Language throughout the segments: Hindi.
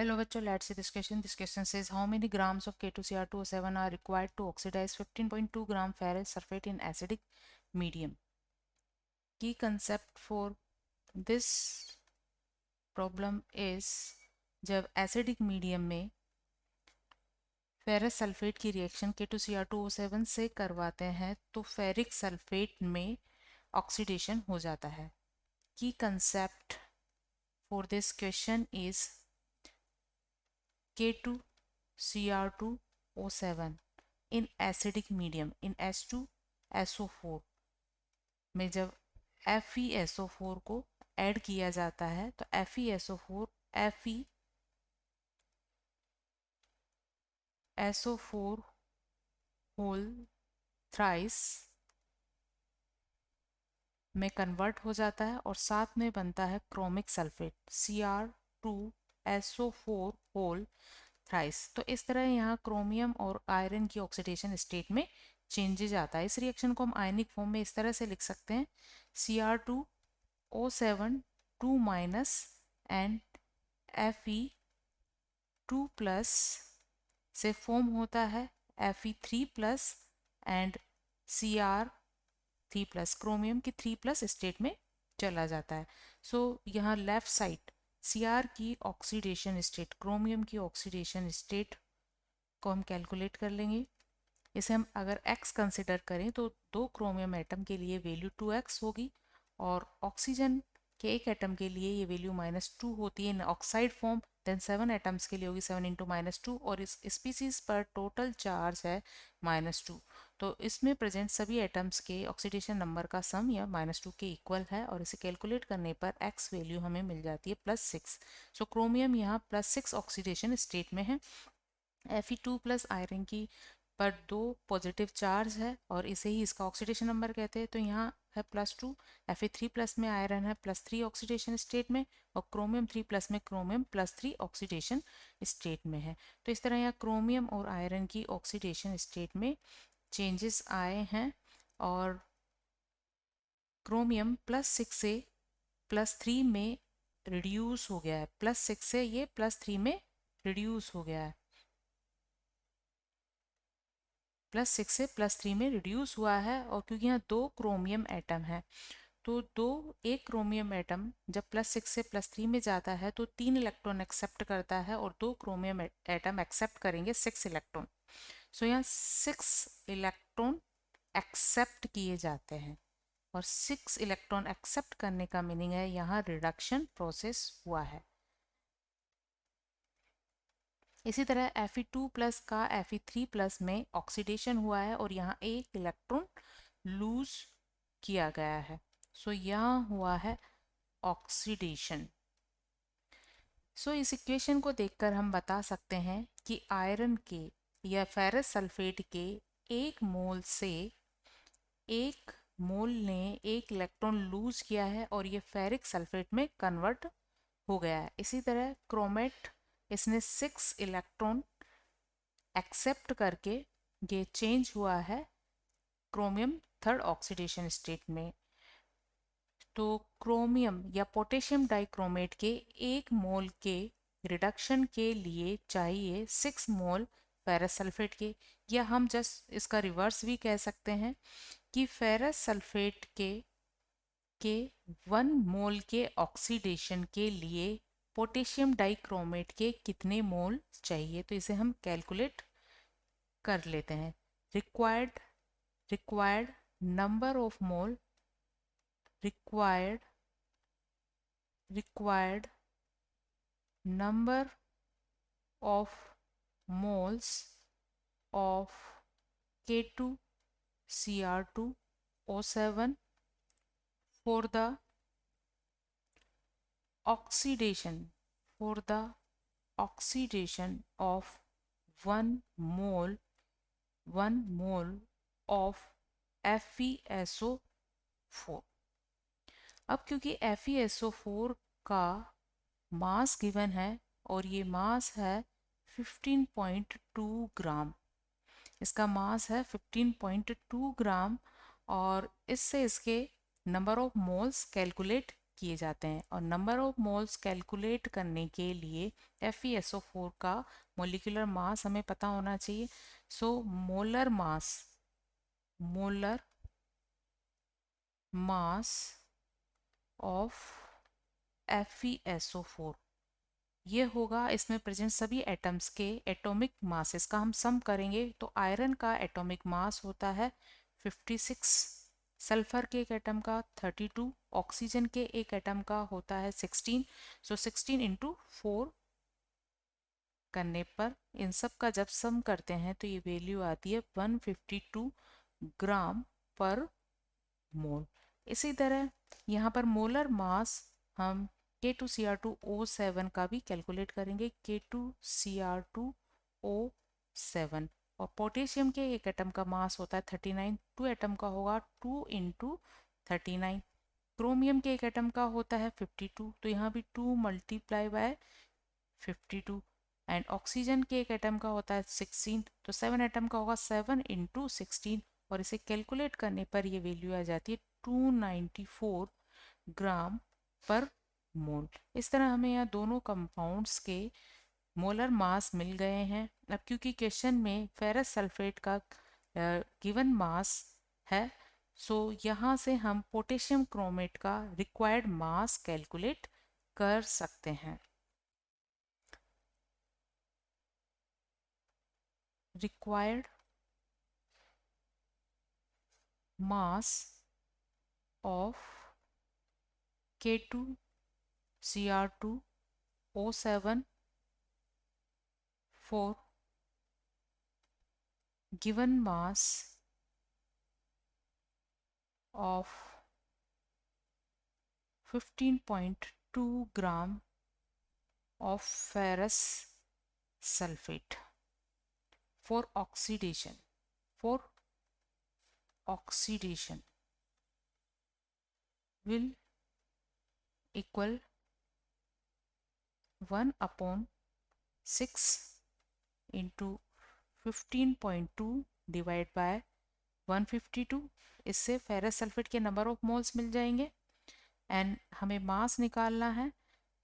Hello bachcho, let's see this question. This question says how many grams of K2Cr2O7 are required to oxidize 15.2 gram ferrous sulfate in acidic medium. Key concept for this problem is जब acidic medium में फेरस सल्फेट की रिएक्शन K2Cr2O7 से करवाते हैं तो फेरिक सल्फेट में ऑक्सीडेशन हो जाता है. की concept for this question is K2Cr2O7 in acidic medium in H2SO4 में जब FeSO4 को ऐड किया जाता है तो FeSO4 FeSO4 होल थ्राइस में कन्वर्ट हो जाता है और साथ में बनता है chromic sulphate Cr2SO4 whole thrice. तो इस तरह यहाँ क्रोमियम और आयरन की ऑक्सीडेशन स्टेट में चेंजेज आता है. इस रिएक्शन को हम आयनिक फॉर्म में इस तरह से लिख सकते हैं Cr2O7 2 minus and Fe2 plus से फॉर्म होता है Fe3 plus and Cr3 plus. Chromium की 3 प्लस स्टेट में चला जाता है. सो यहाँ लेफ्ट साइड Cr की ऑक्सीडेशन स्टेट, क्रोमियम की ऑक्सीडेशन स्टेट को हम कैलकुलेट कर लेंगे. इसे हम अगर x कंसिडर करें तो दो क्रोमियम एटम के लिए वैल्यू 2x होगी और ऑक्सीजन के एक एटम के लिए ये वैल्यू -2 होती है इन ऑक्साइड फॉर्म. देन 7 एटम्स के लिए होगी 7 इंटू -2 और इस स्पीसीज पर टोटल चार्ज है -2. तो इसमें प्रेजेंट सभी एटम्स के ऑक्सीडेशन नंबर का सम या -2 के इक्वल है और इसे कैलकुलेट करने पर x वैल्यू हमें मिल जाती है +6. सो क्रोमियम यहाँ +6 ऑक्सीडेशन स्टेट में है. Fe2 प्लस आयरन की पर 2 पॉजिटिव चार्ज है और इसे ही इसका ऑक्सीडेशन नंबर कहते हैं. तो यहाँ है +2. Fe3 प्लस में आयरन है +3 ऑक्सीडेशन स्टेट में और क्रोमियम 3 प्लस में क्रोमियम +3 ऑक्सीडेशन स्टेट में है. तो इस तरह यहाँ क्रोमियम और आयरन की ऑक्सीडेशन स्टेट में चेंजेस आए हैं और क्रोमियम +6 से +3 में रिड्यूस हो गया है. +6 से ये +3 में रिड्यूस हो गया है. +6 से +3 में रिड्यूस हुआ है और क्योंकि यहाँ 2 क्रोमियम एटम है तो एक क्रोमियम एटम जब +6 से +3 में जाता है तो 3 इलेक्ट्रॉन एक्सेप्ट करता है और 2 क्रोमियम एटम एक्सेप्ट करेंगे 6 इलेक्ट्रॉन. सो यहाँ 6 इलेक्ट्रॉन एक्सेप्ट किए जाते हैं और 6 इलेक्ट्रॉन एक्सेप्ट करने का मीनिंग है यहाँ रिडक्शन प्रोसेस हुआ है. इसी तरह Fe2 प्लस का Fe3 प्लस में ऑक्सीडेशन हुआ है और यहाँ एक इलेक्ट्रॉन लूज किया गया है. सो यहाँ हुआ है ऑक्सीडेशन. सो इस इक्वेशन को देखकर हम बता सकते हैं कि आयरन के या फेरस सल्फेट के एक मोल से एक मोल ने एक इलेक्ट्रॉन लूज किया है और ये फेरिक सल्फेट में कन्वर्ट हो गया है. इसी तरह क्रोमेट इसने 6 इलेक्ट्रॉन एक्सेप्ट करके ये चेंज हुआ है क्रोमियम थर्ड ऑक्सीडेशन स्टेट में. तो क्रोमियम या पोटेशियम डाइक्रोमेट के एक मोल के रिडक्शन के लिए चाहिए 6 मोल फेरस सल्फेट के, या हम जस्ट इसका रिवर्स भी कह सकते हैं कि फेरस सल्फेट के 1 मोल के ऑक्सीडेशन के लिए पोटेशियम डाइक्रोमेट के कितने मोल चाहिए. तो इसे हम कैलकुलेट कर लेते हैं. Required number of mole required number of moles of K2Cr2O7 for the oxidation of 1 mole of FeSO4. अब क्योंकि FeSO4 का मास गिवन है और ये मास है 15.2 ग्राम, इसका मास है 15.2 ग्राम और इससे इसके नंबर ऑफ मोल्स कैलकुलेट किए जाते हैं। और नंबर ऑफ मोल्स कैलकुलेट करने के लिए FeSO4 का मोलिकुलर मास हमें पता होना चाहिए। So molar mass of FeSO4 ये होगा, इसमें प्रेजेंट सभी एटम्स के एटॉमिक मासेस का हम सम करेंगे। तो आयरन का एटॉमिक मास होता है 56, सल्फर के एक एटम का 32, ऑक्सीजन के एक एटम का होता है 16। सो 16 इंटू 4 करने पर इन सब का जब सम करते हैं तो ये वैल्यू आती है 152 ग्राम पर मोल। इसी तरह यहाँ पर मोलर मास हम K2Cr2O7 का भी कैलकुलेट करेंगे, K2Cr2O7। और पोटेशियम के एक एटम का मास होता है 39, 2 एटम का होगा 2 इंटू 39। क्रोमियम के एक एटम का होता है 52, तो यहाँ भी 2 मल्टीप्लाई बाय 52। एंड ऑक्सीजन के एक एटम का होता है 16, तो 7 एटम का होगा 7 इंटू 16। और इसे कैलकुलेट करने पर ये वैल्यू आ जाती है 294 ग्राम पर मोल। इस तरह हमें यहाँ दोनों कंपाउंड्स के मोलर मास मिल गए हैं। अब क्योंकि क्वेश्चन में फेरस सल्फेट का गिवन मास है, सो यहाँ से हम पोटेशियम क्रोमेट का रिक्वायर्ड मास कैलकुलेट कर सकते हैं। Required mass of K2Cr2O7 for given mass of 15.2 gram of ferrous sulfate for oxidation will equal 1/6 into 15.2 divide by 152। इससे फेरस सल्फेट के नंबर ऑफ मोल्स मिल जाएंगे एंड हमें मास निकालना है।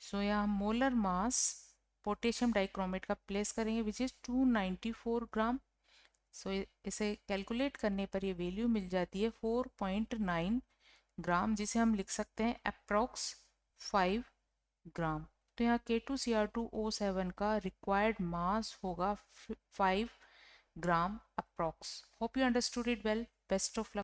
सो यहाँ मोलर मास पोटेशियम डाइक्रोमेट का प्लेस करेंगे विच इज़ 294 ग्राम। सो इसे कैलकुलेट करने पर ये वैल्यू मिल जाती है 4.9 ग्राम, जिसे हम लिख सकते हैं अप्रॉक्स 5 ग्राम। तो यहाँ K2Cr2O7 का रिक्वायर्ड मास होगा 5 gram approx. Hope you understood it well. Best of luck.